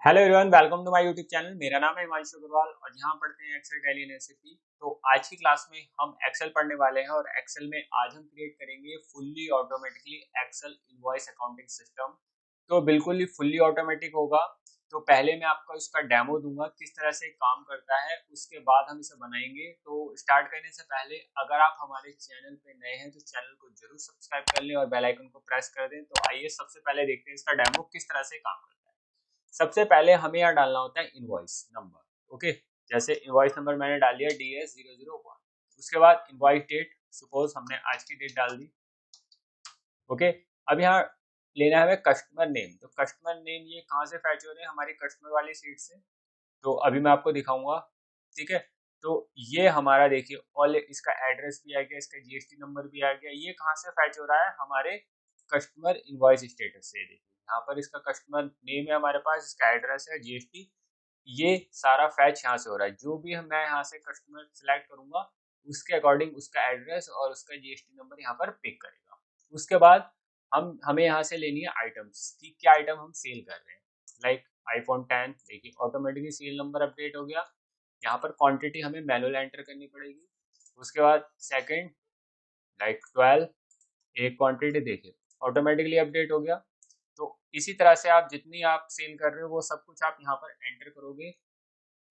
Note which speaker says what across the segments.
Speaker 1: Hello everyone, welcome to my YouTube channel. मेरा नाम है हिमांशु अग्रवाल और यहाँ पढ़ते हैं एक्सेल, टैली एंड एसएपी। तो आज की क्लास में हम एक्सेल पढ़ने वाले हैं और एक्सेल में आज हम क्रिएट करेंगे fully automatically Excel invoice accounting system. तो बिल्कुल ही फुल्ली ऑटोमेटिक होगा। तो पहले मैं आपको इसका डेमो दूंगा किस तरह से काम करता है, उसके बाद हम इसे बनाएंगे। तो स्टार्ट करने से पहले अगर आप हमारे चैनल पे नए हैं तो चैनल को जरूर सब्सक्राइब कर लें और बेल आइकन को प्रेस कर दें। तो आइए सबसे पहले देखते हैं इसका डेमो किस तरह से काम करता है। सबसे पहले हमें यहाँ डालना होता है इनवॉइस नंबर। ओके, जैसे इनवॉइस नंबर मैंने डाल दिया DS001। उसके बाद इनवॉइस डेट, सपोज हमने आज की डेट डाल दी। ओके, अब यहाँ लेना है हमें कस्टमर नेम। तो कस्टमर नेम ये कहाँ से फैच हो रहे हैं, हमारी कस्टमर वाली सीट से। तो अभी मैं आपको दिखाऊंगा। ठीक है, तो ये हमारा देखिए ऑल, इसका एड्रेस भी आ गया, इसका GST नंबर भी आ गया। ये कहाँ से फैच हो रहा है, हमारे कस्टमर इनवॉइस स्टेटस से। देखिए यहाँ पर इसका कस्टमर नेम है हमारे पास, इसका एड्रेस है, GST, ये सारा फैच यहाँ से हो रहा है। जो भी मैं यहाँ से कस्टमर सिलेक्ट करूंगा उसके अकॉर्डिंग उसका एड्रेस और उसका GST नंबर यहाँ पर पिक करेगा। उसके बाद हमें यहाँ से लेनी है आइटम्स कि क्या आइटम हम सेल कर रहे हैं। लाइक iPhone 10, देखिए ऑटोमेटिकली सीरियल नंबर अपडेट हो गया। यहाँ पर क्वांटिटी हमें मैनुअल एंटर करनी पड़ेगी। उसके बाद सेकंड लाइक 12, एक क्वांटिटी देखिए ऑटोमेटिकली अपडेट हो गया। तो इसी तरह से आप जितनी आप सेल कर रहे हो वो सब कुछ आप यहाँ पर एंटर करोगे।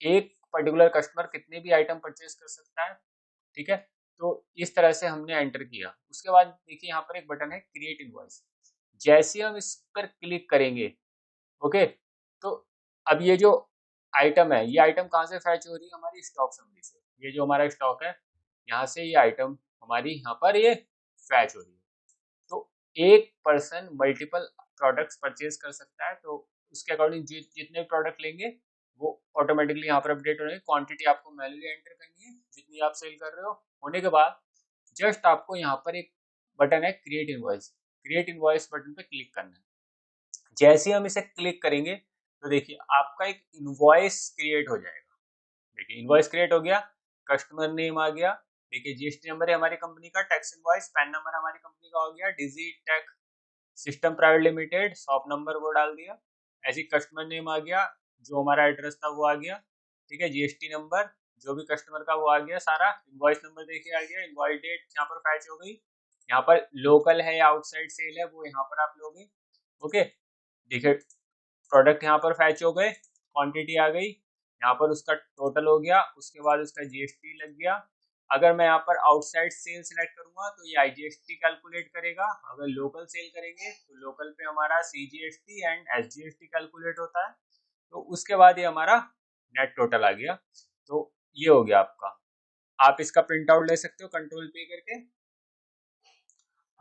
Speaker 1: एक पर्टिकुलर कस्टमर कितने भी आइटम परचेज कर सकता है। ठीक है, तो इस तरह से हमने एंटर किया। उसके बाद देखिए यहाँ पर एक बटन है क्रिएट इनवॉइस। जैसे हम इस पर क्लिक करेंगे, ओके, तो अब ये जो आइटम है, ये आइटम कहाँ से फैच हो रही है, हमारी स्टॉक समरी से। ये जो हमारा स्टॉक है यहाँ से ये आइटम हमारी यहाँ पर ये फैच हो रही है। तो एक पर्सन मल्टीपल प्रोडक्ट्स परचेज कर सकता है। तो उसके अकॉर्डिंग जितने प्रोडक्ट लेंगे वो ऑटोमेटिकली यहाँ पर अपडेट हो रहे हैं। क्वांटिटी आपको मैन्युअली एंटर करनी है जितनी आप सेल कर रहे हो। होने के बाद जस्ट आपको यहाँ पर एक बटन है create invoice, create invoice button पे क्लिक करना है। जैसे ही हम इसे क्लिक करेंगे तो देखिए आपका एक इनवॉइस क्रिएट हो जाएगा। देखिए इनवॉइस क्रिएट हो गया, कस्टमर नेम आ गया, देखिए GST नंबर है हमारी कंपनी का, टैक्स इनवॉइस, पैन नंबर हमारी कंपनी का हो गया, Digi Tech system private limited, shop number वो डाल दिया। ऐसे कस्टमर नेम आ गया, जो हमारा एड्रेस था वो आ गया। ठीक है, GST नंबर जो भी कस्टमर का वो आ गया सारा। इनवॉइस नंबर देखिए आ गया, इनवॉइस डेट यहाँ पर फैच हो गई। यहाँ पर लोकल है या आउटसाइड सेल है वो यहाँ पर आप लोगे। ओके, देखिए प्रोडक्ट यहाँ पर फैच हो गए, क्वांटिटी आ गई, यहाँ पर उसका टोटल हो गया, उसके बाद उसका GST लग गया। अगर मैं यहाँ पर आउटसाइड सेल सिलेक्ट करूंगा तो ये IGST कैलकुलेट करेगा। अगर लोकल सेल करेंगे तो लोकल पे हमारा CGST एंड SGST कैलकुलेट होता है। तो उसके बाद ये हमारा नेट टोटल आ गया। तो ये हो गया आपका। आप इसका प्रिंट आउट ले सकते हो कंट्रोल पे करके।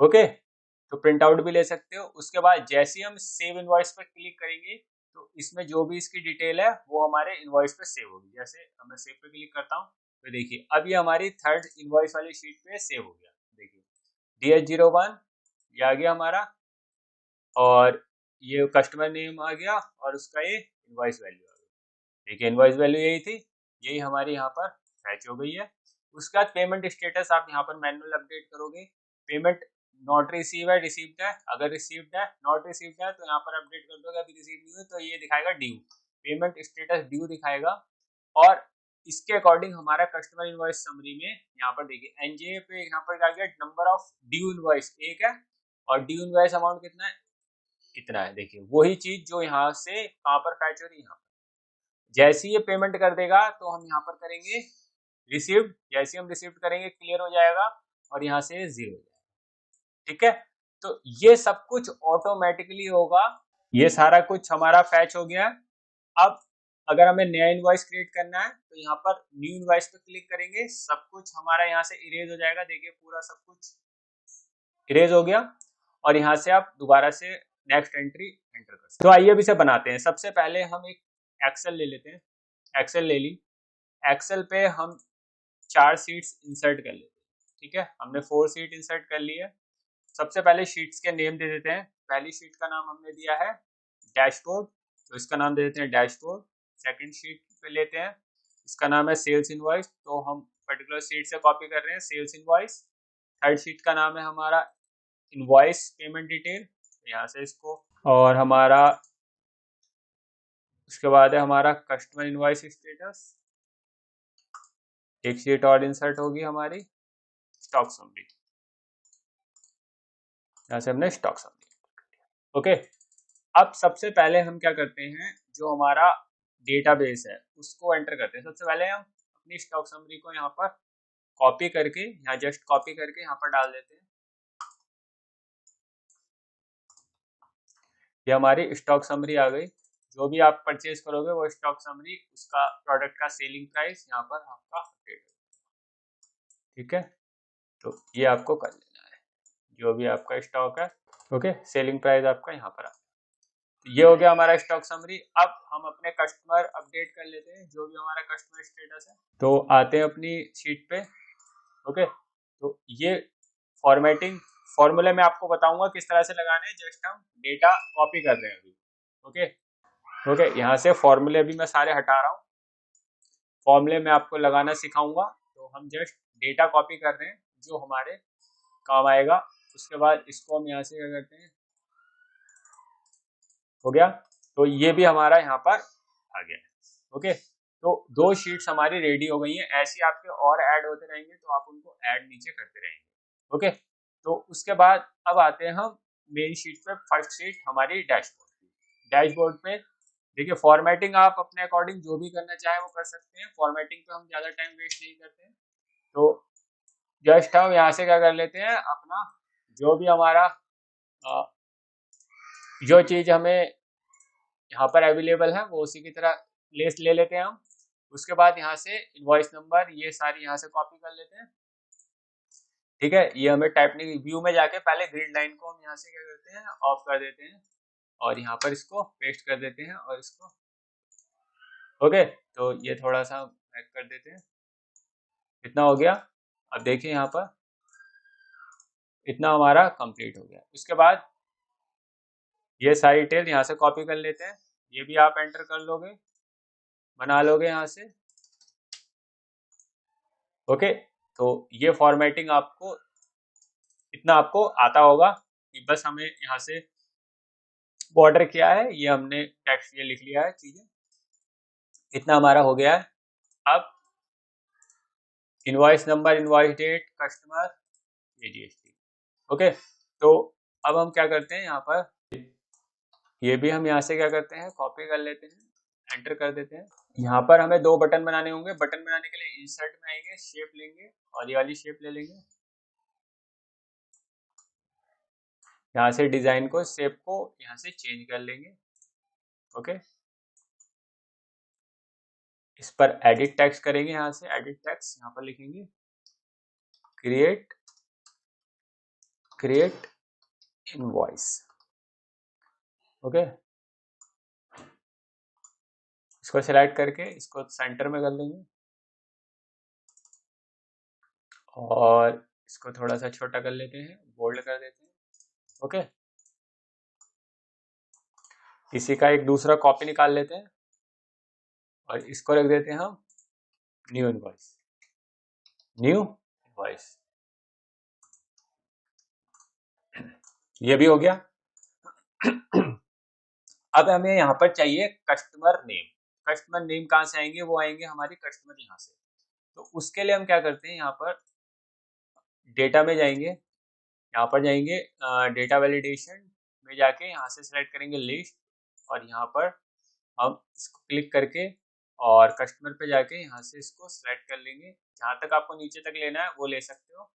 Speaker 1: ओके, तो प्रिंट आउट भी ले सकते हो। उसके बाद जैसे ही हम सेव इनवॉइस पर क्लिक करेंगे तो इसमें जो भी इसकी डिटेल है वो हमारे इनवॉइस पे सेव होगी। जैसे मैं सेव पे क्लिक करता हूँ तो देखिए अब ये हमारी थर्ड इनवॉइस वाली शीट पे सेव हो गया। देखिए DS01 ये आ गया हमारा, और ये कस्टमर नेम आ गया और उसका ये इनवॉइस वैल्यू आ गई। देखिए इनवॉइस वैल्यू यही थी, यही हमारी यहाँ पर फैच हो गई है। उसके बाद पेमेंट स्टेटस आप यहाँ पर मैनुअल अपडेट करोगे। पेमेंट नॉट रिसीव है, रिसीव्ड है। अगर रिसीव्ड है, नॉट रिसीव्ड है तो यहाँ पर अपडेट कर दोगे। अभी रिसीव नहीं हुई तो ये दिखाएगा ड्यू, पेमेंट स्टेटस ड्यू दिखाएगा। और इसके अकॉर्डिंग हमारा कस्टमर इनवॉइस समरी में यहाँ पर देखिए NJ पे यहाँ पर आ गया नंबर ऑफ ड्यू इनवॉइस एक है, और ड्यू इनवॉइस अमाउंट कितना है, इतना है। देखिए वही चीज जो यहाँ से कहाँ पर फैच हो रही है, यहाँ पर जैसे ही ये पेमेंट कर देगा तो हम यहाँ पर करेंगे रिसीव्ड। जैसे हम रिसीव्ड करेंगे क्लियर हो जाएगा और यहाँ से जीरो हो जाएगा। ठीक है, तो ये सब कुछ ऑटोमेटिकली होगा। ये सारा कुछ हमारा फैच हो गया। अब अगर हमें नया इनवॉइस क्रिएट करना है तो यहाँ पर न्यू इनवॉइस पे क्लिक करेंगे, सब कुछ हमारा यहाँ से इरेज हो जाएगा। देखिए पूरा सब कुछ इरेज हो गया और यहाँ से आप दोबारा से नेक्स्ट एंट्री एंटर कर सकते। तो आइए अब इसे बनाते हैं। सबसे पहले हम एक एक्सेल ले लेते हैं। एक्सेल ले ली, एक्सेल पे हम 4 शीट्स इंसर्ट कर लेते हैं। ठीक है, हमने 4 शीट इंसर्ट कर ली है। सबसे पहले शीट्स के नेम दे देते हैं। पहली शीट का नाम हमने दिया है डैशबोर्ड, तो इसका नाम दे देते हैं डैशबोर्ड। सेकंड शीट पे लेते हैं, इसका नाम है सेल्स इनवॉइस, तो हम पर्टिकुलर शीट से कॉपी कर रहे हैं सेल्स इनवॉइस। थर्ड शीट का नाम है हमारा इनवॉइस पेमेंट डिटेल, यहाँ से इसको, और हमारा उसके बाद है हमारा कस्टमर इनवॉइस स्टेटस, एक शीट और इंसर्ट होगी हमारी स्टॉक समरी, यहाँ से हमने स्टॉक समरी। ओके, अब सबसे पहले हम क्या करते हैं, जो हमारा डेटाबेस है उसको एंटर करते हैं। सबसे पहले हम अपनी स्टॉक समरी को यहाँ पर कॉपी करके, यहाँ जस्ट कॉपी करके यहाँ पर डाल देते हैं। ये हमारी स्टॉक समरी आ गई। जो भी आप परचेज करोगे वो स्टॉक समरी, उसका प्रोडक्ट का सेलिंग प्राइस यहाँ पर आपका अपडेट होगा। ठीक है, तो ये आपको कर लेना है, जो भी आपका स्टॉक है। ओके, सेलिंग प्राइस आपका यहाँ पर आ, ये हो गया हमारा स्टॉक समरी। अब हम अपने कस्टमर अपडेट कर लेते हैं, जो भी हमारा कस्टमर स्टेटस है। तो आते हैं अपनी शीट पे। ओके, तो ये फॉर्मेटिंग फॉर्मूले में आपको बताऊंगा किस तरह से लगाना है, जस्ट हम डेटा कॉपी कर रहे हैं अभी। ओके, यहाँ से फॉर्मूले भी मैं सारे हटा रहा हूँ, फॉर्मूले में आपको लगाना सिखाऊंगा। तो हम जस्ट डेटा कॉपी कर रहे हैं जो हमारे काम आएगा। उसके बाद इसको हम यहाँ से क्या करते हैं, हो गया, तो ये भी हमारा यहाँ पर आ गया। ओके, तो दो शीट्स हमारी रेडी हो गई हैं। ऐसे आपके और ऐड होते रहेंगे, तो आप उनको ऐड नीचे करते रहेंगे। ओके, तो उसके बाद अब आते हैं हम मेन शीट पे। फर्स्ट शीट हमारी डैशबोर्ड। डैशबोर्ड पे देखिए, फॉर्मेटिंग आप अपने अकॉर्डिंग जो भी करना चाहें वो कर सकते हैं। फॉर्मेटिंग पे हम ज़्यादा टाइम वेस्ट नहीं करते हैं। तो जस्ट हम यहाँ से क्या कर लेते हैं, अपना जो भी हमारा जो चीज़ हमें यहाँ पर अवेलेबल है वो उसी की तरह लिस्ट ले लेते हैं हम। उसके बाद यहाँ से इनवॉइस नंबर ये सारी यहाँ से कॉपी कर लेते हैं। ठीक है, ये हमें टाइपिंग व्यू में जाके पहले ग्रिड लाइन को हम यहाँ से क्या करते हैं, ऑफ कर देते हैं और यहाँ पर इसको पेस्ट कर देते हैं और इसको ओके, तो ये थोड़ा सा बैक कर देते हैं। इतना हो गया। अब देखिए यहाँ पर इतना हमारा कंप्लीट हो गया। उसके बाद ये सारी डिटेल यहाँ से कॉपी कर लेते हैं, ये भी आप एंटर कर लोगे, बना लोगे यहाँ से। ओके, तो ये फॉर्मेटिंग आपको इतना आपको आता होगा कि बस हमें यहाँ से बॉर्डर क्या है, ये हमने टेक्स्ट ये लिख लिया है, चीजें इतना हमारा हो गया है। अब invoice number, invoice date, customer, ये जीएसटी। ओके, तो अब हम क्या करते हैं, यहाँ पर ये भी हम यहाँ से क्या करते हैं, कॉपी कर लेते हैं, एंटर कर देते हैं। यहाँ पर हमें दो बटन बनाने होंगे। बटन बनाने के लिए इंसर्ट में आएंगे, शेप लेंगे और ये वाली शेप ले लेंगे। यहाँ से डिजाइन को, शेप को यहाँ से चेंज कर लेंगे। ओके, इस पर एडिट टेक्स्ट करेंगे, यहाँ से एडिट टेक्स्ट यहाँ पर लिखेंगे क्रिएट इनवॉइस। ओके, इसको सिलेक्ट करके इसको सेंटर में कर लेंगे और इसको थोड़ा सा छोटा कर लेते हैं, बोल्ड कर देते हैं। ओके, इसी का एक दूसरा कॉपी निकाल लेते हैं और इसको रख देते हैं हम न्यू इनवॉइस। ये भी हो गया। अब हमें यहाँ पर चाहिए कस्टमर नेम। कस्टमर नेम कहाँ से आएंगे, वो आएंगे हमारी कस्टमर यहाँ से। तो उसके लिए हम क्या करते हैं, यहाँ पर डेटा में जाएंगे, यहाँ पर जाएंगे डेटा वैलिडेशन में जाके यहाँ से सिलेक्ट करेंगे लिस्ट और यहाँ पर हम इसको क्लिक करके और कस्टमर पे जाके यहाँ से इसको सिलेक्ट कर लेंगे। जहाँ तक आपको नीचे तक लेना है वो ले सकते हो,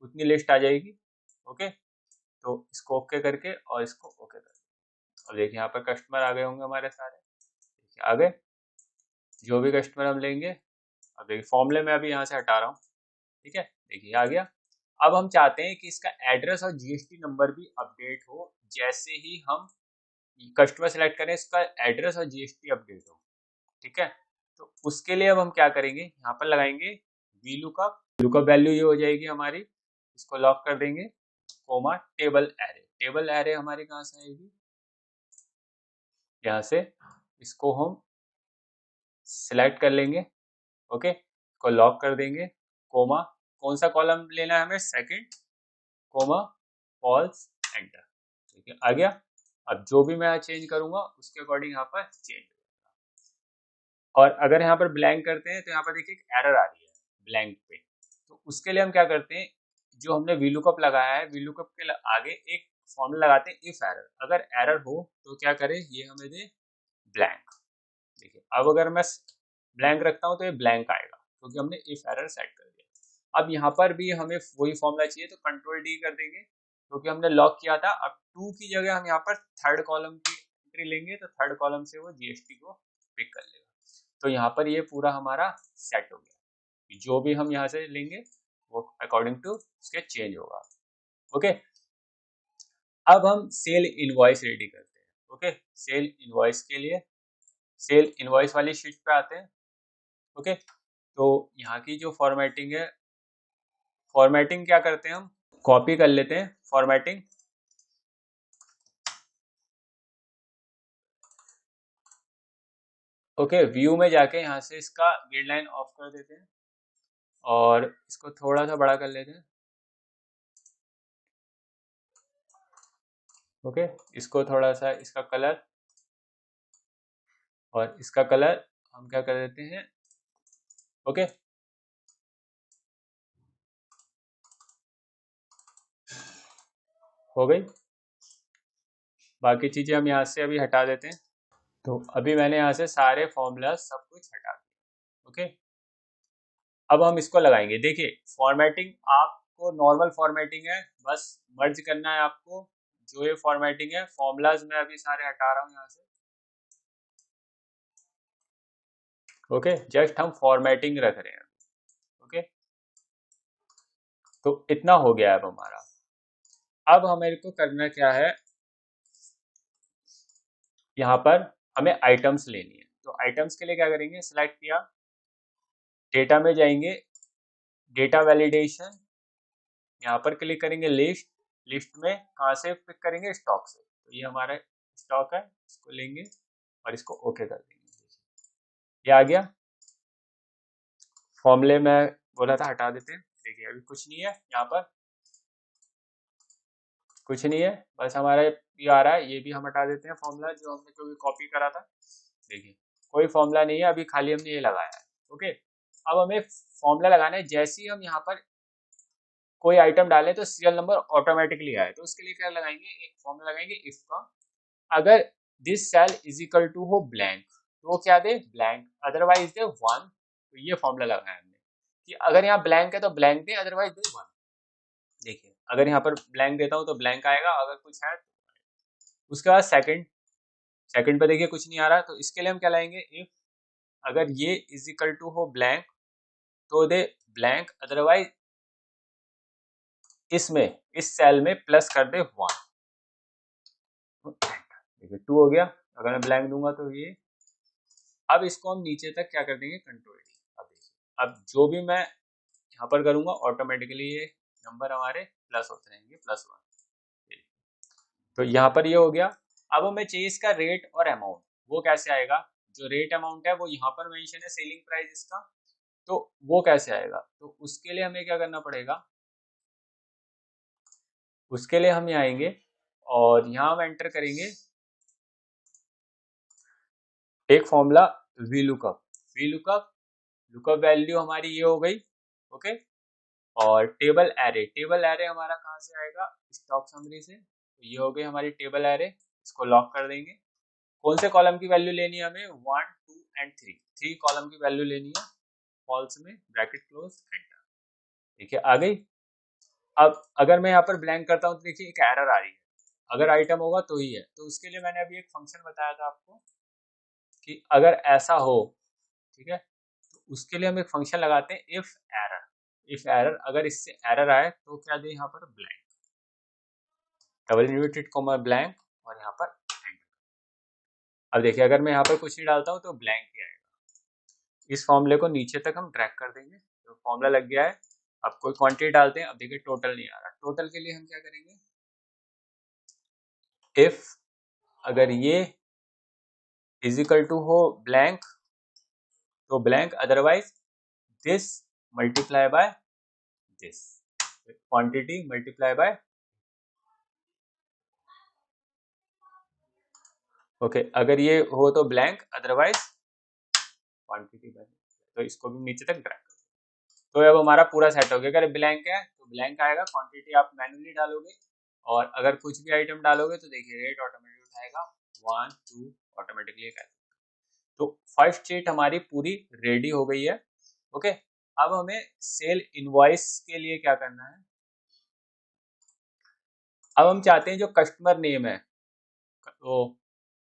Speaker 1: उतनी लिस्ट आ जाएगी। ओके, तो इसको ओके करके और इसको ओके कर, और देखिए यहाँ पर कस्टमर आ गए होंगे हमारे सारे। देखिए आ गए, जो भी कस्टमर हम लेंगे। अब देखिए फॉर्मूले में अभी यहाँ से हटा रहा हूँ। ठीक है, देखिए आ गया। अब हम चाहते हैं कि इसका एड्रेस और जीएसटी नंबर भी अपडेट हो। जैसे ही हम कस्टमर सेलेक्ट करें, इसका एड्रेस और जीएसटी अपडेट हो। ठीक है, तो उसके लिए अब हम क्या करेंगे, यहाँ पर लगाएंगे VLOOKUP। लुकअप वैल्यू ये हो जाएगी हमारी, इसको लॉक कर देंगे, comma table array. Table array हमारी कहाँ से आएगी, यहाँ से इसको हम सिलेक्ट कर लेंगे। ओके, इसको लॉक कर देंगे, कोमा कौन सा कॉलम लेना है हमें, सेकंड, कोमा फॉल्स, एंटर। ठीक है, आ गया। अब जो भी मैं चेंज करूंगा उसके अकॉर्डिंग यहाँ पर चेंज। और अगर यहाँ पर ब्लैंक करते हैं तो यहाँ पर देखिए एक एरर आ रही है ब्लैंक पे। तो उसके लिए हम क्या करते हैं, जो हमने वीलुकअप लगाया है वीलुकअप के आगे एक फॉर्मूला लगाते हैं इफ एरर। अगर एरर हो तो क्या करें, ये हमें दे ब्लैंक। देखिए अब अगर मैं ब्लैंक रखता हूँ तो ये ब्लैंक आएगा क्योंकि हमने इफ एरर सेट कर दिया। अब यहाँ पर भी हमें वही फॉर्मूला चाहिए तो कंट्रोल डी कर देंगे क्योंकि हमने लॉक किया था। अब 2 की जगह हम यहाँ पर थर्ड कॉलम की एंट्री लेंगे तो थर्ड कॉलम से वो जीएसटी को पिक कर लेगा। तो यहाँ पर ये पूरा हमारा सेट हो गया, जो भी हम यहाँ से लेंगे वो अकॉर्डिंग टू उसके चेंज होगा। ओके, अब हम सेल इनवॉइस रेडी करते हैं। ओके, सेल इनवॉइस के लिए सेल इनवॉइस वाली शीट पे आते हैं। ओके, तो यहाँ की जो फॉर्मेटिंग है, फॉर्मेटिंग क्या करते हैं, हम कॉपी कर लेते हैं फॉर्मेटिंग। ओके, व्यू में जाके यहाँ से इसका गाइडलाइन ऑफ कर देते हैं और इसको थोड़ा सा बड़ा कर लेते हैं। ओके, इसको थोड़ा सा इसका कलर और इसका कलर हम क्या कर देते हैं। ओके, हो गई। बाकी चीजें हम यहाँ से अभी हटा देते हैं। तो अभी मैंने यहाँ से सारे फॉर्मूला सब कुछ हटा दिया। ओके, अब हम इसको लगाएंगे। देखिए फॉर्मेटिंग आपको नॉर्मल फॉर्मेटिंग है, बस मर्ज करना है आपको। जो ये फॉर्मेटिंग है, फॉर्मूलाज मैं अभी सारे हटा रहा हूँ यहाँ से। ओके, जस्ट हम फॉर्मेटिंग रख रहे हैं। ओके, तो इतना हो गया अब हमारा। अब हमें को करना क्या है, यहाँ पर हमें आइटम्स लेनी है। तो आइटम्स के लिए क्या करेंगे, सिलेक्ट किया, डेटा में जाएंगे, डेटा वैलिडेशन, यहाँ पर क्लिक करेंगे, लिस्ट। लिस्ट में कहाँ से पिक करेंगे, स्टॉक से। तो ये हमारा स्टॉक है, इसको लेंगे और इसको ओके कर देंगे। ये आ गया। फॉर्मूले में बोला था हटा देते हैं। देखिए अभी कुछ नहीं है, यहाँ पर कुछ नहीं है, बस हमारा ये आ रहा है। ये भी हम हटा देते हैं फॉर्मूला जो हमने कभी कॉपी करा था। देखिए कोई फॉर्मूला नहीं है, अभी खाली हमने ये लगाया है। ओके, अब हमें फॉर्मूला लगाना है। जैसे ही हम यहाँ पर कोई आइटम डालें तो सीरियल नंबर ऑटोमेटिकली आए, तो उसके लिए क्या लगाएंगे, एक फॉर्मूला लगाएंगे इफ का। अगर this cell is equal to हो ब्लैंक तो वो क्या दे, ब्लैंक, अदरवाइज दे 1। तो ये फॉर्मूला लगाया हमने कि अगर यहाँ ब्लैंक है तो ब्लैंक दे, अदरवाइज दे 1। देखिए अगर यहाँ पर ब्लैंक देता हूँ तो ब्लैंक आएगा, अगर कुछ है तो। उसके बाद सेकंड, सेकंड पे देखिए कुछ नहीं आ रहा, तो इसके लिए हम क्या लाएंगे, इफ अगर ये इज इक्वल टू हो ब्लैंक तो दे ब्लैंक, अदरवाइज इसमें इस सेल में प्लस कर दे 1। देखिए 2 हो गया। अगर मैं ब्लैंक दूंगा तो ये, अब इसको हम नीचे तक क्या कर देंगे, कंट्रोल डी। अब देखिए अब जो भी मैं यहाँ पर करूंगा ऑटोमेटिकली ये नंबर हमारे प्लस होते रहेंगे, +1। तो यहाँ पर ये हो गया। अब हमें चाहिए इसका रेट और अमाउंट। वो कैसे आएगा, जो रेट अमाउंट है वो यहाँ पर मेंशन है, सेलिंग प्राइस इसका, तो वो कैसे आएगा। तो उसके लिए हमें क्या करना पड़ेगा, उसके लिए हम यहाँ आएंगे और यहाँ हम एंटर करेंगे एक formula VLOOKUP. VLOOKUP, lookup value हमारी ये हो गई। ओके, और टेबल एरे, टेबल एरे हमारा कहाँ से आएगा, स्टॉक समरी से। तो ये हो गई हमारी टेबल एरे, इसको लॉक कर देंगे। कौन से कॉलम की वैल्यू लेनी है हमें, 1 2 एंड 3, 3 कॉलम की वैल्यू लेनी है। फॉल्स में ब्रैकेट क्लोज एंटर। ठीक है, आ गई। अब अगर मैं यहाँ पर ब्लैंक करता हूँ तो देखिए एक एरर आ रही है, अगर आइटम होगा तो ही है। तो उसके लिए मैंने अभी एक फंक्शन बताया था आपको कि अगर ऐसा हो, ठीक है, तो उसके लिए हम एक फंक्शन लगाते हैं इफ एरर। इफ एरर, अगर इससे एरर आए तो क्या दे, यहाँ पर blank, double inverted comma blank और यहाँ पर एंटर। अब देखिए अगर मैं यहाँ पर कुछ नहीं डालता हूँ तो ब्लैंक ही आएगा। इस फॉर्मूले को नीचे तक हम ड्रैग कर देंगे, तो फॉर्मूला लग गया है। अब कोई क्वांटिटी डालते हैं। अब देखिए टोटल नहीं आ रहा, टोटल के लिए हम क्या करेंगे, इफ अगर ये इज इक्वल टू हो ब्लैंक तो blank, otherwise this multiply by this, quantity multiply by. Okay, अगर ये हो तो ब्लैंक, अदरवाइज क्वांटिटी बने, तो इसको भी नीचे तक ड्रैग कर। तो अब हमारा पूरा सेट हो गया। अगर ब्लैंक है तो ब्लैंक आएगा, क्वांटिटी आप मैन्युअली डालोगे, और अगर कुछ भी आइटम डालोगे तो देखिए रेट ऑटोमेटिक उठाएगा 1 2 ऑटोमेटिकली। तो फर्स्ट शीट हमारी पूरी रेडी हो गई है। ओके, अब हमें सेल इनवॉइस के लिए क्या करना है। अब हम चाहते हैं जो कस्टमर नेम है, तो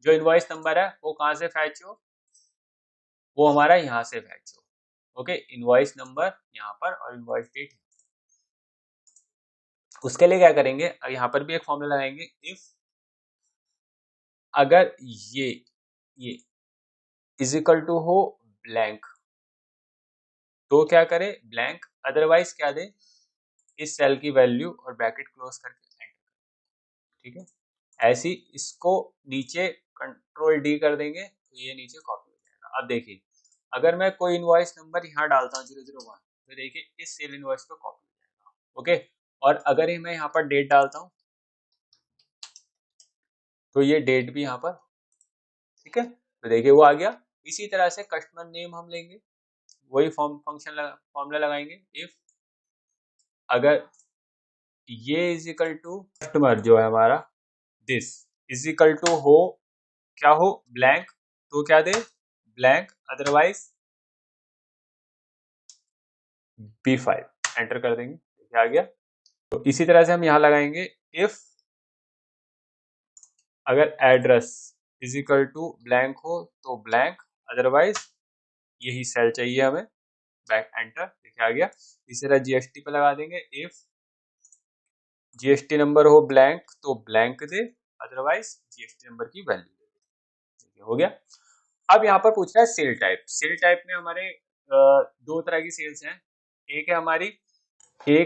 Speaker 1: जो इनवॉइस नंबर है वो कहाँ से फैच हो, वो हमारा यहाँ से फैच हो। ओके, इनवॉइस नंबर यहाँ पर और इनवॉइस डेट। उसके लिए क्या करेंगे, यहाँ पर भी एक फॉर्मूला लगाएंगे, इफ अगर ये इज इक्वल टू हो ब्लैंक, तो क्या करे ब्लैंक, अदरवाइज क्या दे, इस सेल की वैल्यू और ब्रैकेट क्लोज करके एंटर। ठीक है, ऐसी इसको नीचे कंट्रोल डी कर देंगे तो ये नीचे कॉपी हो जाएगा। अब देखिए अगर मैं कोई इनवॉइस नंबर यहाँ डालता हूँ 001, तो देखिए इस सेल इनवॉइस पे कॉपी हो जाएगा। ओके, और अगर मैं यहाँ पर डेट डालता हूँ तो ये डेट भी यहाँ पर, ठीक है, तो देखिए वो आ गया। इसी तरह से कस्टमर नेम हम लेंगे, वही फॉर्मूला लगाएंगे, इफ अगर ये इज इक्वल टू कस्टमर जो है हमारा, दिस इज इक्वल टू हो क्या हो ब्लैंक, तो क्या दे ब्लैंक, अदरवाइज B5 एंटर कर देंगे, क्या आ गया। तो इसी तरह से हम यहाँ लगाएंगे, इफ अगर address is equal to blank हो तो ब्लैंक, अदरवाइज यही सेल चाहिए हमें, बैक एंटर, देखिए आ गया। इसी तरह जीएसटी पे लगा देंगे, इफ जीएसटी नंबर हो ब्लैंक तो ब्लैंक दे, अदरवाइज जीएसटी नंबर की वैल्यू दे, हो गया। अब यहाँ पर पूछ रहा है सेल टाइप। सेल टाइप में हमारे दो तरह की सेल्स हैं, एक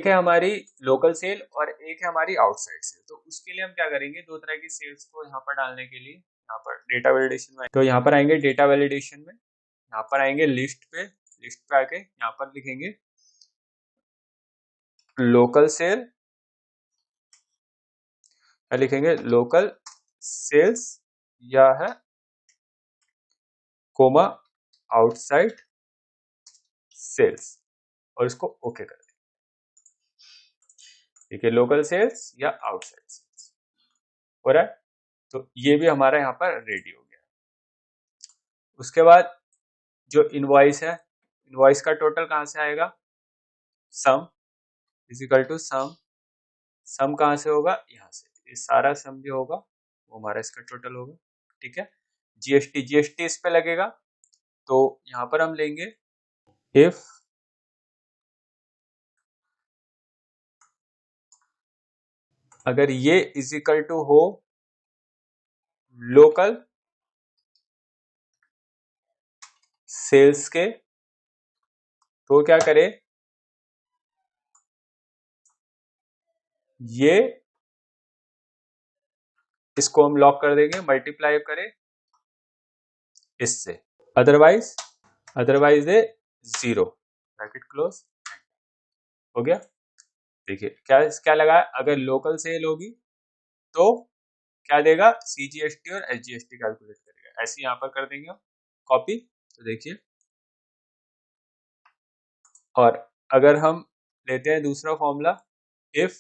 Speaker 1: है हमारी लोकल सेल और एक है हमारी आउटसाइड सेल। तो उसके लिए हम क्या करेंगे, दो तरह की सेल्स को यहाँ पर डालने के लिए यहाँ पर डेटा वैलिडेशन में, तो यहाँ पर आएंगे डेटा वैलिडेशन में, यहाँ पर आएंगे लिस्ट पे आके यहाँ पर लिखेंगे लोकल सेल, लिखेंगे लोकल सेल्स या है कोमा आउटसाइड सेल्स, और इसको ओके कर देंगे। ठीक है, लोकल सेल्स या आउटसाइड सेल्स हो रहा है। तो ये भी हमारा यहाँ पर रेडी हो गया। उसके बाद जो इनवॉइस है, इनवॉइस का टोटल कहाँ से आएगा, सम इज इक्वल टू सम, सम कहाँ से होगा, यहाँ से, ये सारा सम जो होगा वो हमारा इसका टोटल होगा। ठीक है, जीएसटी इस पे लगेगा, तो यहाँ पर हम लेंगे इफ अगर ये इज इक्वल टू हो लोकल सेल्स के, तो क्या करे, ये इसको हम लॉक कर देंगे, मल्टीप्लाई करें इससे, अदरवाइज दे 0, ब्रैकेट क्लोज, हो गया। देखिए क्या क्या लगा, अगर लोकल सेल होगी तो क्या देगा, सीजीएसटी और एसजीएसटी कैलकुलेट करेगा, ऐसे यहाँ पर कर देंगे हम कॉपी। तो देखिए, और अगर हम लेते हैं दूसरा फॉर्मूला, इफ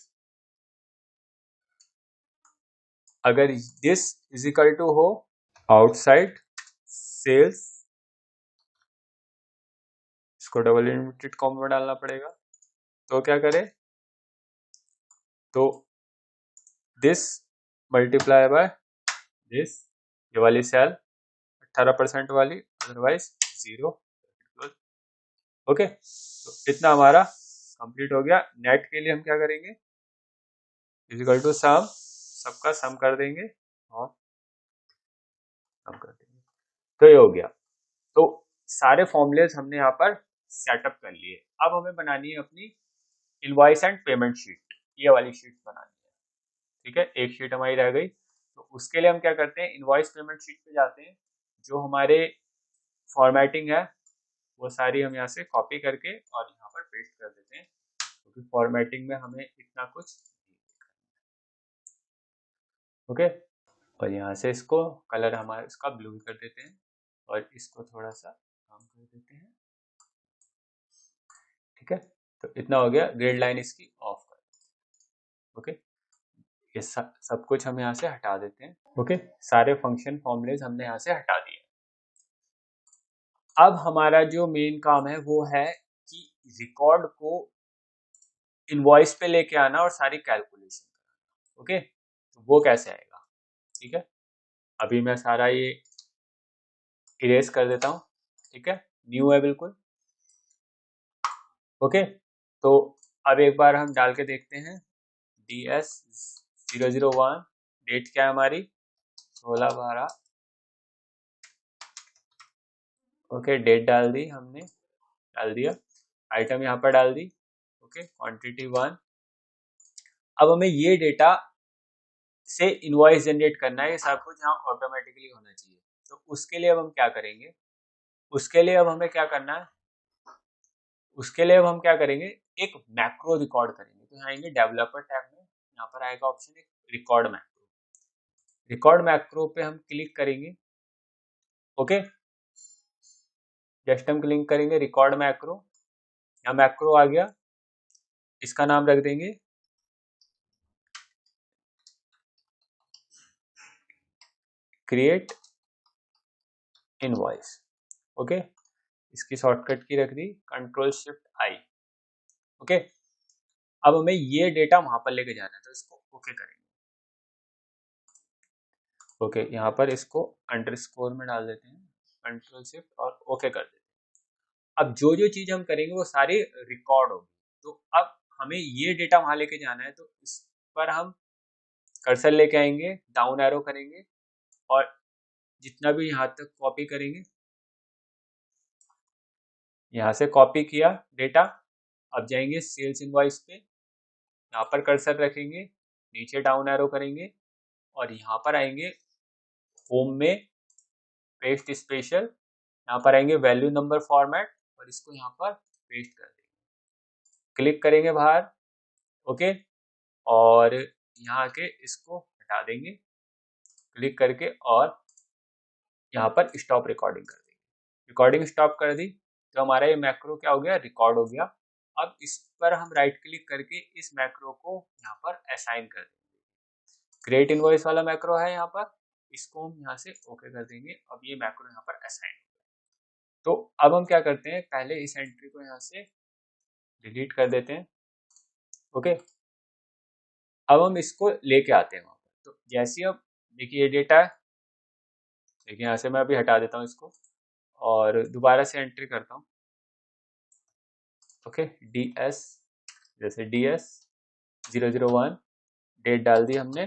Speaker 1: अगर दिस इज इक्वल टू हो आउटसाइड सेल्स, इसको डबल इन्वर्टेड कॉमा में डालना पड़ेगा, तो क्या करे, तो दिस मल्टीप्लाई बाय दिस, ये वाली सेल 18% वाली, अदरवाइज 0। ओके, तो इतना हमारा कंप्लीट हो गया। नेट के लिए हम क्या करेंगे, इक्वल टू सम, सबका सम कर देंगे और सम कर देंगे, तो ये हो गया। तो सारे फॉर्मूलेस हमने यहाँ पर सेटअप कर लिए। अब हमें बनानी है अपनी इनवॉइस एंड पेमेंट शीट, ये वाली शीट बनानी है। ठीक है, एक शीट हमारी रह गई, तो उसके लिए हम क्या करते हैं, इनवॉइस पेमेंट शीट पे जाते हैं, जो हमारे फॉर्मेटिंग है वो सारी हम यहाँ से कॉपी करके और यहाँ पर पेस्ट कर देते हैं, क्योंकि फॉर्मेटिंग में हमें इतना कुछ, ओके। और यहाँ से इसको कलर हमारा इसका ब्लू कर देते हैं और इसको थोड़ा सा काम कर देते हैं, ठीक है। तो इतना हो गया, ग्रिड लाइन इसकी ऑफ कर, ओके। ये सब कुछ हम यहाँ से हटा देते हैं, ओके। सारे फंक्शन फॉर्मूलेज हमने यहाँ से हटा दिए। अब हमारा जो मेन काम है वो है कि रिकॉर्ड को इनवॉइस पे लेके आना और सारी कैलकुलेशन करना, ओके। तो वो कैसे आएगा, ठीक है। अभी मैं सारा ये इरेज कर देता हूँ, ठीक है, न्यू है बिल्कुल, ओके। तो अब एक बार हम डाल के देखते हैं, DS001, डेट क्या है हमारी 16/12, ओके। डेट डाल दी हमने, डाल दिया, आइटम यहाँ पर डाल दी, ओके, क्वांटिटी 1। अब हमें ये डेटा से इनवॉइस जनरेट करना है, ये सब कुछ यहाँ ऑटोमेटिकली होना चाहिए। तो उसके लिए अब हम क्या करेंगे, उसके लिए अब हमें क्या करना है, उसके लिए अब हम क्या करेंगे, एक मैक्रो रिकॉर्ड करेंगे। तो यहाँ आएंगे डेवलपर टैब में, यहाँ पर आएगा ऑप्शन एक रिकॉर्ड मैक्रो, रिकॉर्ड मैक्रो पे हम क्लिक करेंगे, ओके। जस्ट हम क्लिक करेंगे रिकॉर्ड मैक्रो, यहाँ मैक्रो आ गया, इसका नाम रख देंगे क्रिएट इनवॉइस, ओके। इसकी शॉर्टकट की रख दी Ctrl+Shift+I, ओके। अब हमें ये डेटा वहां पर लेके जाना है, तो इसको ओके करेंगे, ओके। यहाँ पर इसको अंडरस्कोर में डाल देते हैं, Ctrl+Shift और ओके कर देते हैं। अब जो जो चीज हम करेंगे वो सारी रिकॉर्ड होगी। तो अब हमें ये डेटा वहां लेके जाना है, तो इस पर हम कर्सर लेके आएंगे, डाउन एरो करेंगे और जितना भी यहाँ तक कॉपी करेंगे, यहाँ से कॉपी किया डेटा। अब जाएंगे सेल्स इनवॉइस पे, यहाँ पर कर्सर रखेंगे, नीचे डाउन एरो करेंगे और यहाँ पर आएंगे होम में पेस्ट स्पेशल, यहाँ पर आएंगे वैल्यू नंबर फॉर्मेट और इसको यहाँ पर पेस्ट कर देंगे, क्लिक करेंगे बाहर, ओके। और यहाँ के इसको हटा देंगे, क्लिक करके, और यहाँ पर स्टॉप रिकॉर्डिंग कर देंगे। रिकॉर्डिंग स्टॉप कर दी तो हमारा ये मैक्रो क्या हो गया, रिकॉर्ड हो गया। अब इस पर हम राइट क्लिक करके इस मैक्रो को यहाँ पर असाइन कर देंगे। क्रिएट इनवॉइस वाला मैक्रो है यहाँ पर, इसको हम यहाँ से ओके कर देंगे। अब ये मैक्रो यहाँ पर असाइन हो गया। तो अब हम क्या करते हैं, पहले इस एंट्री को यहाँ से डिलीट कर देते हैं, ओके। अब हम इसको लेके आते हैं वहां पर। तो जैसे अब देखिए ये डेटा है, देखिए यहाँ से मैं अभी हटा देता हूँ इसको और दोबारा से एंट्री करता हूँ, ओके। DS जैसे DS001, डेट डाल दी हमने,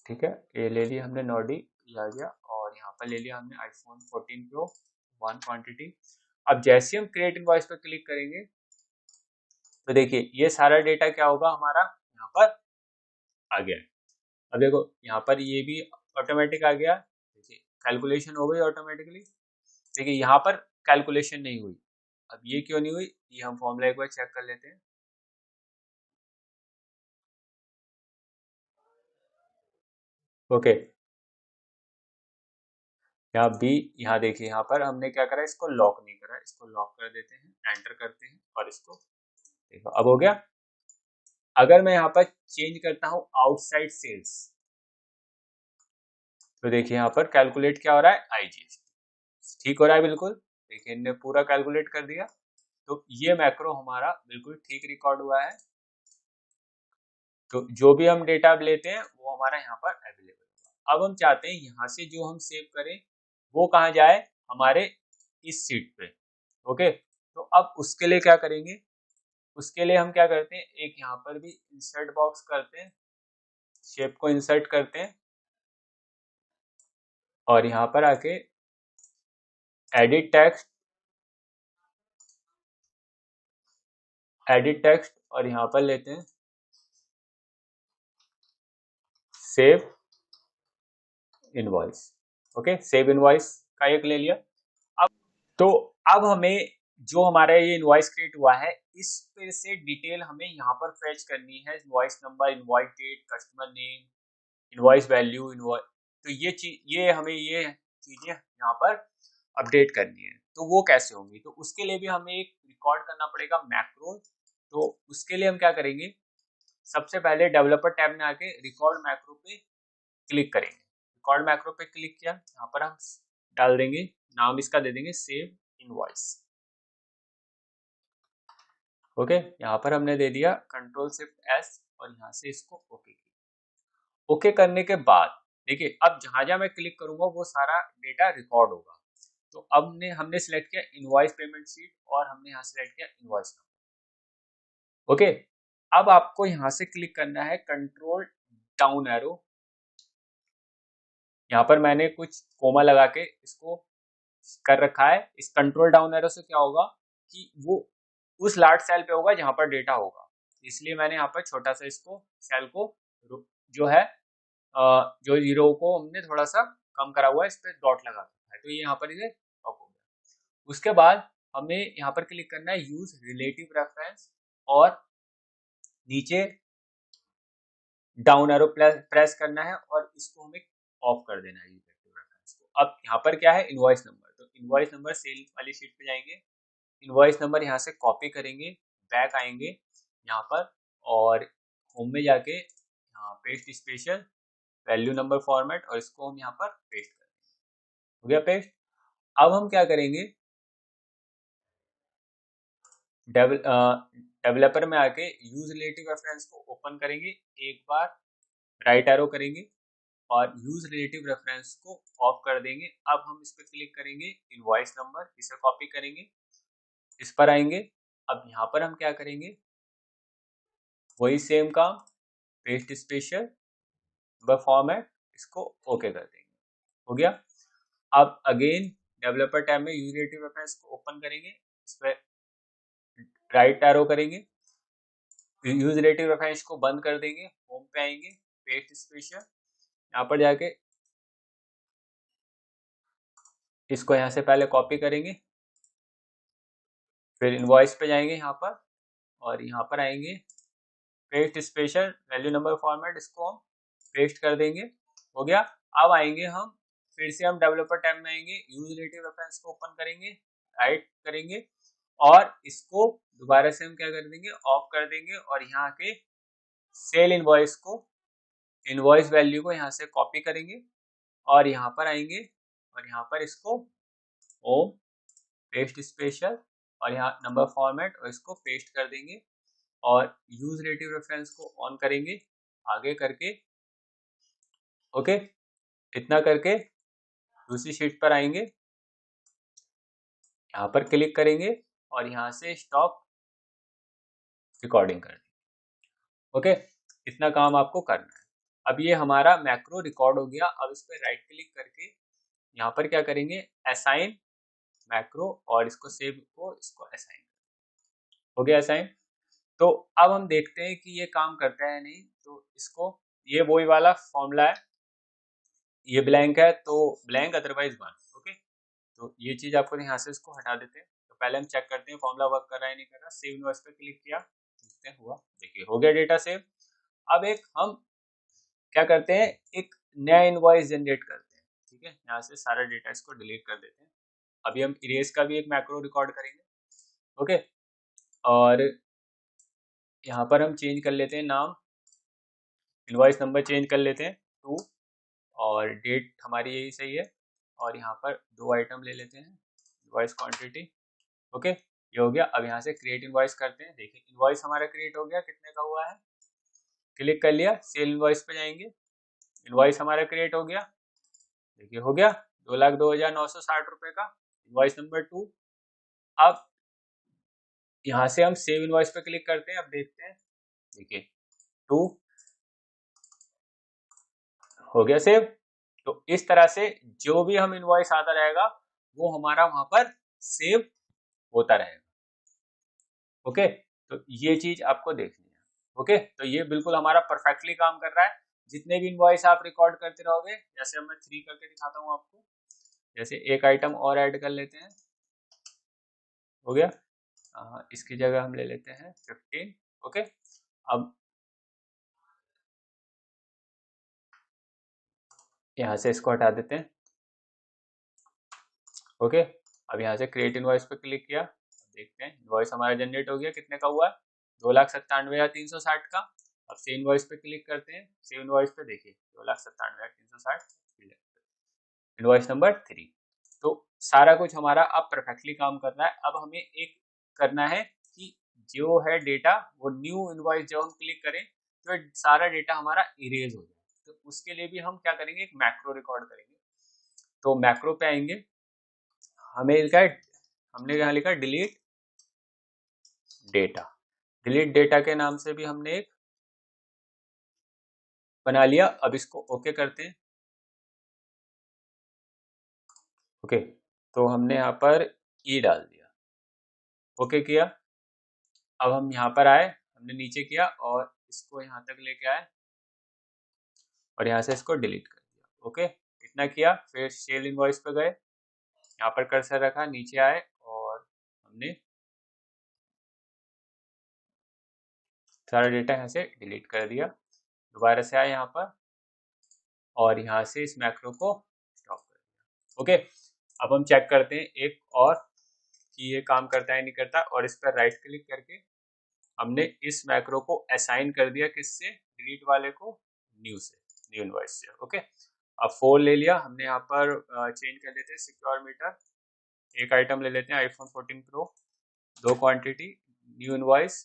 Speaker 1: ठीक है। ये ले लिया हमने नॉडी, ये आ गया, और यहाँ पर ले लिया हमने iPhone 14 Pro 1 क्वांटिटी। अब जैसे हम क्रिएट इनवॉइस पर क्लिक करेंगे तो देखिए ये सारा डेटा क्या होगा हमारा यहाँ पर आ गया। अब देखो यहाँ पर ये भी ऑटोमेटिक आ गया, देखिए कैलकुलेशन हो गई ऑटोमेटिकली। देखिए यहाँ पर कैलकुलेशन नहीं हुई, अब ये क्यों नहीं हुई, ये हम फॉर्मूला एक बार चेक कर लेते हैं, ओके। यहाँ बी, यहाँ देखिए यहाँ पर हमने क्या करा, इसको लॉक नहीं करा, इसको लॉक कर देते हैं, एंटर करते हैं और इसको देखो अब हो गया। अगर मैं यहाँ पर चेंज करता हूँ आउटसाइड सेल्स, तो देखिए यहाँ पर कैलकुलेट क्या हो रहा है, IGST ठीक हो रहा है बिल्कुल, देखिए इनने पूरा कैलकुलेट कर दिया। तो ये मैक्रो हमारा बिल्कुल ठीक रिकॉर्ड हुआ है। तो जो भी हम डेटा लेते हैं वो हमारा यहाँ पर अवेलेबल है। अब हम चाहते हैं यहाँ से जो हम सेव करें वो कहाँ जाए, हमारे इस सीट पे, ओके। तो अब उसके लिए क्या करेंगे, उसके लिए हम क्या करते हैं, एक यहाँ पर भी इंसर्ट बॉक्स करते हैं, शेप को इंसर्ट करते हैं और यहाँ पर आके एडिट टेक्स्ट और यहाँ पर लेते हैं save invoice, okay. Save invoice का एक ले लिया। अब तो अब हमें जो हमारा ये इनवॉइस क्रिएट हुआ है इस पे से डिटेल हमें यहाँ पर फेच करनी है, invoice number, invoice date, customer name, invoice value, invoice. तो ये चीज, ये हमें ये चीजें यहाँ पर अपडेट करनी है, तो वो कैसे होंगी? तो उसके लिए भी हमें एक रिकॉर्ड करना पड़ेगा मैक्रो। तो उसके लिए हम क्या करेंगे, सबसे पहले डेवलपर टैब में आके रिकॉर्ड मैक्रो पे क्लिक करेंगे। रिकॉर्ड मैक्रो पे क्लिक किया, यहाँ पर हम डाल देंगे, नाम इसका दे देंगे सेव इनवॉइस। ओके, यहाँ पर हमने दे दिया कंट्रोल शिफ्ट एस और यहाँ से इसको ओके किया। ओके करने के बाद देखिए, अब जहां जहां मैं क्लिक करूंगा वो सारा डेटा रिकॉर्ड होगा। तो अब हमने सिलेक्ट किया इनवॉइस पेमेंट शीट और हमने यहाँ सिलेक्ट किया इनवॉइस नंबर। ओके, अब आपको यहाँ से क्लिक करना है कंट्रोल डाउन एरो। यहाँ पर मैंने कुछ कोमा लगा के इसको कर रखा है। इस कंट्रोल डाउन एरो से क्या होगा कि वो उस लार्ज सेल पे होगा जहां पर डेटा होगा, इसलिए मैंने यहाँ पर छोटा सा इसको सेल को जो है जो जीरो को हमने थोड़ा सा कम करा हुआ है, इस पर डॉट लगा रखा है, तो ये यहाँ पर इसे लॉक हो गया। उसके बाद हमें यहाँ पर क्लिक करना है यूज रिलेटिव रेफरेंस और नीचे डाउन एरो प्रेस करना है और इसको हमें ऑफ कर देना है रिलेटिव रेफरेंस को। अब यहाँ पर क्या है इनवॉइस नंबर, तो इनवॉइस नंबर सेल वाली शीट पे जाएंगे, इनवॉइस नंबर यहाँ से कॉपी करेंगे, बैक आएंगे यहाँ पर और होम में जाके यहाँ paste special value number format और इसको हम यहाँ पर पेस्ट करेंगे। हो गया पेस्ट। अब हम क्या करेंगे, डेवलपर में आके यूज रिलेटिव रेफरेंस को ओपन करेंगे, एक बार राइट एरो करेंगे और यूज रिलेटिव रेफरेंस को ऑफ कर देंगे। अब हम इस पर क्लिक करेंगे, इनवॉइस नंबर इसे कॉपी करेंगे, इस पर आएंगे। अब यहाँ पर हम क्या करेंगे, वही सेम काम, पेस्ट स्पेशल फॉर्मेट, इसको ओके कर देंगे। हो गया। अब अगेन डेवलपर टैब में यूज रिलेटिव रेफरेंस को ओपन करेंगे, इस पर राइट एरो करेंगे, यूज रिलेटिव रेफरेंस को बंद कर देंगे, होम पे आएंगे, पेस्ट स्पेशल, यहाँ पर जाके इसको यहाँ से पहले कॉपी करेंगे, फिर इनवॉइस पे जाएंगे यहाँ पर और यहाँ पर आएंगे paste special value number format, इसको हम पेस्ट कर देंगे। हो गया। अब आएंगे हम फिर से हम डेवलपर टैब में आएंगे, यूज रिलेटिव रेफरेंस को ओपन करेंगे, राइट करेंगे और इसको दोबारा से हम क्या कर देंगे, ऑफ कर देंगे और यहाँ के सेल इनवॉइस को, इनवॉइस वैल्यू को यहाँ से कॉपी करेंगे और यहाँ पर आएंगे और यहाँ पर इसको होम पेस्ट स्पेशल और यहाँ नंबर फॉर्मेट और इसको पेस्ट कर देंगे और यूज रिलेटिव रेफरेंस को ऑन करेंगे आगे करके। ओके, इतना करके दूसरी शीट पर आएंगे, यहाँ पर क्लिक करेंगे और यहाँ से स्टॉप रिकॉर्डिंग कर देंगे। ओके, इतना काम आपको करना है। अब ये हमारा मैक्रो रिकॉर्ड हो गया। अब इस पर राइट क्लिक करके यहाँ पर क्या करेंगे, असाइन मैक्रो और इसको सेव को इसको असाइन। हो गया असाइन। तो अब हम देखते हैं कि ये काम करता है नहीं, तो इसको, ये वही वाला फॉर्मूला है, ये ब्लैंक है तो ब्लैंक अदरवाइज 1। ओके, तो ये चीज आपको यहाँ से इसको हटा देते हैं। तो पहले हम चेक करते हैं फॉर्मूला वर्क कर रहा है नहीं कर रहा। सेव इनवॉइस पे क्लिक किया, देखते हैं हुआ, देखिए हो गया डेटा सेव। अब एक हम क्या करते हैं, एक नया इनवॉइस जनरेट करते हैं। ठीक है, यहाँ से सारा डेटा इसको डिलीट कर देते हैं। अभी हम इरेज का भी एक मैक्रो रिकॉर्ड करेंगे। ओके, और यहाँ पर हम चेंज कर लेते हैं नाम, इनवॉइस नंबर चेंज कर लेते हैं 2 और डेट हमारी यही सही है और यहाँ पर 2 आइटम ले लेते हैं, इनवॉइस क्वांटिटी। ओके, ये हो गया। अब यहाँ से क्रिएट इनवॉइस करते हैं। देखिए इनवॉइस हमारा क्रिएट हो गया, कितने का हुआ है, क्लिक कर लिया, सेल इनवॉइस पे जाएंगे, इनवॉइस हमारा क्रिएट हो गया, देखिए हो गया 2,02,960 रुपए का, इनवॉइस नंबर 2। अब यहाँ से हम सेव इनवॉइस पे क्लिक करते हैं, अब देखते हैं, देखिए 2 हो गया सेव। तो इस तरह से जो भी हम इनवॉइस आता रहेगा वो हमारा वहां पर सेव होता रहेगा। ओके, तो ये चीज आपको देखनी है। ओके, तो ये बिल्कुल हमारा परफेक्टली काम कर रहा है। जितने भी इनवॉइस आप रिकॉर्ड करते रहोगे, जैसे मैं 3 करके दिखाता हूँ आपको, जैसे एक आइटम और ऐड कर लेते हैं। हो गया, इसकी जगह हम ले लेते हैं 15। ओके, अब यहाँ से इसको हटा देते हैं। ओके, अब यहाँ से क्रिएट इनवॉइस पे क्लिक किया, देखते हैं इनवॉइस हमारा जनरेट हो गया, कितने का हुआ है 2,97,360 का। अब सेव इनवॉइस पे क्लिक करते हैं, सेव इनवॉइस पे देखिए 2,97,360 इनवॉइस नंबर 3। तो सारा कुछ हमारा अब परफेक्टली काम कर रहा है। अब हमें एक करना है कि जो है डेटा वो न्यू इनवॉइस जब हम क्लिक करें तो सारा डेटा हमारा इरेज हो जाए। तो उसके लिए भी हम क्या करेंगे, एक मैक्रो रिकॉर्ड करेंगे। तो मैक्रो पे आएंगे, हमें लिखा है, हमने यहाँ लिखा डिलीट डेटा। डिलीट डेटा के नाम से भी हमने एक बना लिया। अब इसको ओके करते हैं। ओके, तो हमने यहाँ पर ई डाल दिया, ओके किया। अब हम यहाँ पर आए, हमने नीचे किया और इसको यहाँ तक लेके आए और यहाँ से इसको डिलीट कर दिया। ओके, इतना किया। फिर सेल इनवॉइस पे गए, यहाँ पर कर्सर रखा, नीचे आए और हमने सारा डेटा यहाँ से डिलीट कर दिया। दोबारा से आए यहाँ पर और यहाँ से इस मैक्रो को स्टॉप कर दिया। ओके, अब हम चेक करते हैं एक और कि ये काम करता है नहीं करता, और इस पर राइट क्लिक करके हमने इस मैक्रो को असाइन कर दिया, किससे, डिलीट वाले को, न्यू से, न्यू इनवॉइस से। ओके, अब 4 ले लिया हमने, यहाँ पर चेंज कर देते हैं सिक्योर मीटर, एक आइटम ले लेते हैं iPhone 14 pro, 2 quantity, new invoice.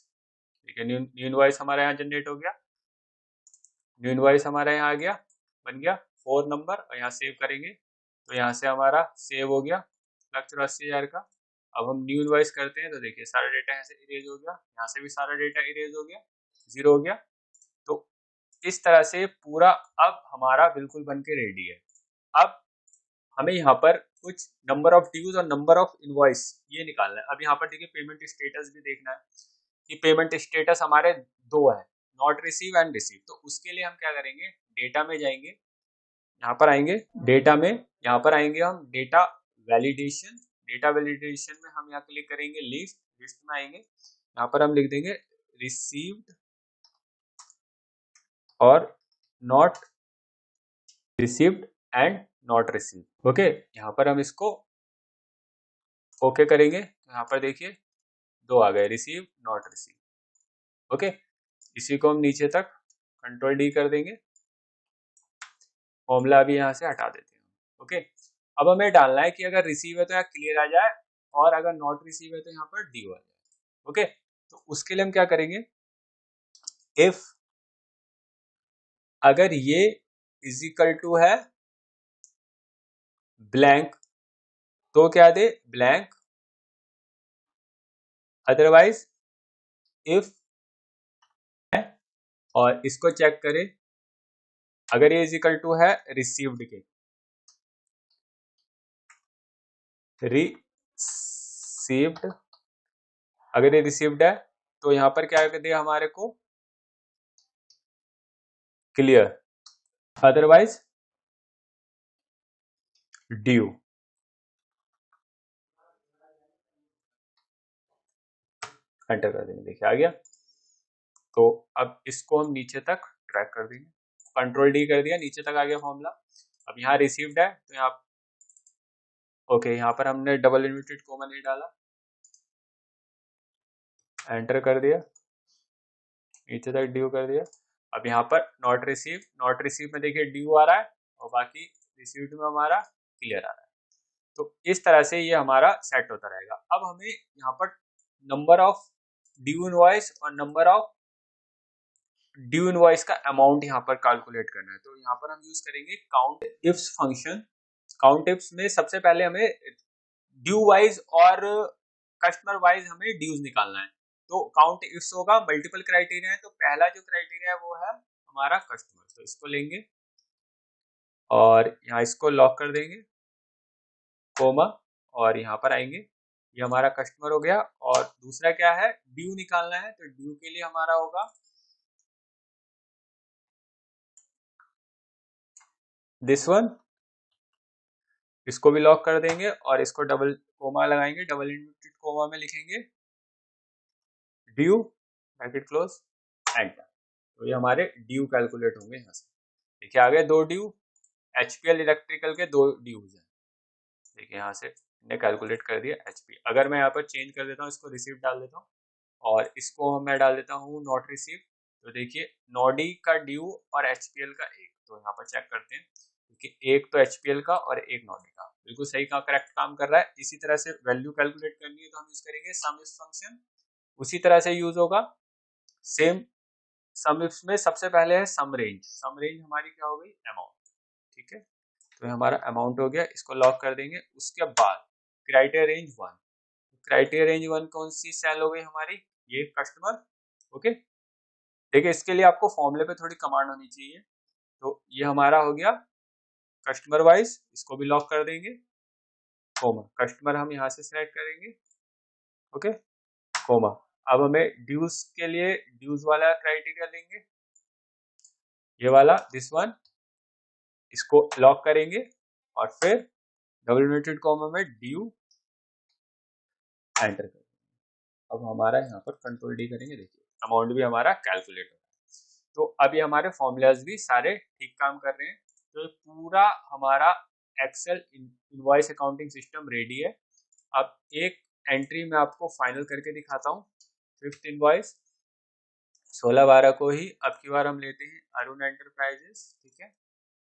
Speaker 1: ठीक है, न्यू इनवॉइस हमारा यहाँ जनरेट हो गया, न्यू इनवॉइस हमारा यहाँ आ गया, बन गया 4 नंबर, और यहाँ सेव करेंगे तो यहाँ से हमारा सेव हो गया 1,84,000 का। अब हम न्यू इनवॉइस करते हैं तो देखिए सारा डेटा यहाँ से इरेज हो गया, यहाँ से भी सारा डेटा इरेज हो गया, 0 हो गया। तो इस तरह से पूरा अब हमारा बिल्कुल बन के रेडी है। अब हमें यहाँ पर कुछ नंबर ऑफ ड्यूज और नंबर ऑफ इनवॉइस ये निकालना है। अब यहाँ पर देखिए पेमेंट स्टेटस भी देखना है कि पेमेंट स्टेटस हमारे 2 है, नॉट रिसीव एंड रिसीव। तो उसके लिए हम क्या करेंगे, डेटा में जाएंगे, यहाँ पर आएंगे डेटा में, यहाँ पर आएंगे हम डेटा वैलिडेशन। डेटा वैलिडेशन में हम यहाँ क्लिक करेंगे लिस्ट, लिस्ट में आएंगे, यहाँ पर हम लिख देंगे रिसीव्ड और not received and not received. Okay, यहाँ पर हम इसको ओके करेंगे तो यहाँ पर देखिए 2 आ गए, रिसीव नॉट रिसीव। ओके, इसी को हम नीचे तक कंट्रोल डी कर देंगे, फॉर्मूला भी यहाँ से हटा देते हैं। ओके, अब हमें डालना है कि अगर रिसीव है तो यहाँ क्लियर आ जाए और अगर नॉट रिसीव है तो यहाँ पर ड्यू आ जाए। ओके, तो उसके लिए हम क्या करेंगे, इफ अगर ये इज इक्वल टू है ब्लैंक तो क्या दे, ब्लैंक, अदरवाइज इफ, और इसको चेक करें अगर ये इज इक्वल टू है रिसीव्ड के, रिसीव्ड, अगर ये रिसीव्ड है तो यहाँ पर क्या कर दिया हमारे को, क्लियर, अदरवाइज ड्यू। एंटर कर देंगे, देखिए आ गया। तो अब इसको हम नीचे तक ट्रैक कर देंगे, कंट्रोल डी कर दिया, नीचे तक आ गया फॉर्मूला। अब यहाँ रिसीव्ड है तो यहाँ ओके, यहाँ पर हमने डबल इन्वर्टेड कोमा नहीं डाला, एंटर कर दिया, नीचे तक ड्यू कर दिया। अब यहाँ पर नॉट रिसीव, नॉट रिसीव में देखिए ड्यू आ रहा है और बाकी रिसीव्ड में हमारा क्लियर आ रहा है। तो इस तरह से ये हमारा सेट होता रहेगा। अब हमें यहाँ पर नंबर ऑफ ड्यू इनवॉइस और नंबर ऑफ ड्यू इनवॉइस का अमाउंट यहाँ पर कैलकुलेट करना है। तो यहाँ पर हम यूज करेंगे count ifs function. Count ifs में सबसे पहले हमें ड्यू वाइज और कस्टमर वाइज हमें ड्यूज निकालना है। तो काउंट इफ्स होगा, मल्टीपल क्राइटेरिया है, तो पहला जो क्राइटेरिया है वो है हमारा कस्टमर। तो इसको लेंगे और यहाँ इसको लॉक कर देंगे, कोमा, और यहाँ पर आएंगे, ये हमारा कस्टमर हो गया। और दूसरा क्या है, ड्यू निकालना है, तो ड्यू के लिए हमारा होगा दिस वन, इसको भी लॉक कर देंगे और इसको डबल कोमा लगाएंगे, डबल इन्वर्टेड कोमा में लिखेंगे ड्यू, ब्रैकेट क्लोज, एंटर। तो ये हमारे ड्यू कैलकुलेट होंगे यहाँ से। देखिए आ गए 2 ड्यू, एचपीएल इलेक्ट्रिकल के 2 ड्यूज हैं, देखिए यहाँ से ने कैलकुलेट कर दिया HP। अगर मैं यहाँ पर चेंज कर देता हूँ, इसको रिसीव डाल देता हूँ और इसको मैं डाल देता हूँ नॉट रिसीव, तो देखिए नॉडी का ड्यू और HPL का एक, तो यहाँ पर चेक करते हैं क्योंकि एक तो HPL का और एक नॉडी का, बिल्कुल सही का करेक्ट काम कर रहा है। इसी तरह से वैल्यू कैलकुलेट करनी है तो हम यूज करेंगे सम इफ फंक्शन, उसी तरह से यूज होगा सेम। सम इफ में सबसे पहले है सम रेंज, सम रेंज हमारी क्या हो गई अमाउंट, ठीक है, तो हमारा अमाउंट हो गया, इसको लॉक कर देंगे। उसके बाद क्राइटेरिया रेंज 1, क्राइटेरिया रेंज 1 कौन सी सेल हो गई हमारी, ये कस्टमर, ओके। देखिए इसके लिए आपको फॉर्मूले पे थोड़ी कमांड होनी चाहिए, तो ये हमारा हो गया कस्टमर वाइज, इसको भी लॉक कर देंगे, कोमा कस्टमर हम यहाँ से सिलेक्ट करेंगे, ओके, कोमा। अब हमें ड्यूज के लिए ड्यूज वाला क्राइटेरिया लेंगे, ये वाला दिस वन, इसको लॉक करेंगे और फिर डबल इन्वर्टेड कॉमा में ड्यू एंटर करेंगे। अब हमारा यहाँ पर कंट्रोल डी करेंगे, देखिए अमाउंट भी हमारा कैलकुलेट हो रहा है। तो अभी हमारे फॉर्मूलाज भी सारे ठीक काम कर रहे हैं, तो पूरा हमारा Excel invoice accounting system ready है। अब एक एंट्री में आपको फाइनल करके दिखाता हूँ। 5th इनवॉइस 16/12 को ही अब की बार हम लेते हैं अरुण एंटरप्राइजेस, ठीक है,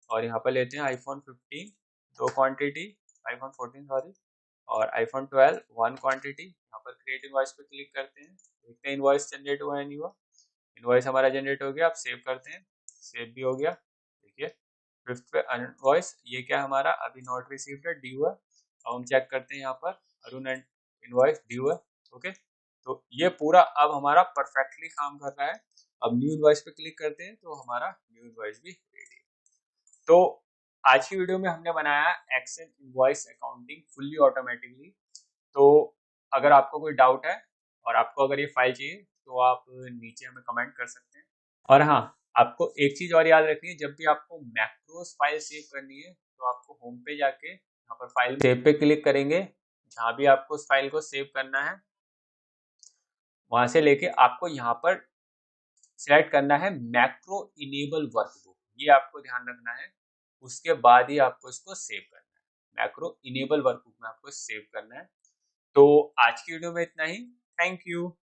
Speaker 1: और यहाँ पर लेते हैं iPhone 15 2 क्वांटिटी, iPhone 14 सॉरी, और iPhone 12 1 क्वांटिटी। यहाँ पर क्रिएट इनवॉइस पे क्लिक करते हैं, देखते हैं इनवॉइस जनरेट हुआ है नहीं हुआ। इनवॉइस हमारा जनरेट हो गया, आप सेव करते हैं, सेव भी हो गया। देखिए 5th पे इनवॉइस, ये क्या हमारा अभी नॉट रिसीव्ड है, ड्यू है। अब हम चेक करते हैं यहाँ पर अरुण इनवॉइस ड्यू है, ओके। तो ये पूरा अब हमारा परफेक्टली काम कर रहा है। अब न्यू इनवॉइस पे क्लिक करते हैं तो हमारा न्यू इनवॉइस भी रेडी है। तो आज की वीडियो में हमने बनाया Excel invoice accounting fully automatically. तो अगर आपको कोई डाउट है और आपको अगर ये फाइल चाहिए तो आप नीचे हमें कमेंट कर सकते हैं। और हाँ, आपको एक चीज और याद रखनी है, जब भी आपको मैक्रोस फाइल सेव करनी है तो आपको होम पे जाके यहाँ पर फाइल सेव पे क्लिक करेंगे, जहाँ भी आपको उस फाइल को सेव करना है वहां से लेके आपको यहाँ पर सिलेक्ट करना है मैक्रो इनेबल वर्कबुक, ये आपको ध्यान रखना है। उसके बाद ही आपको इसको सेव करना है, मैक्रो इनेबल वर्कबुक में आपको सेव करना है। तो आज की वीडियो में इतना ही, थैंक यू।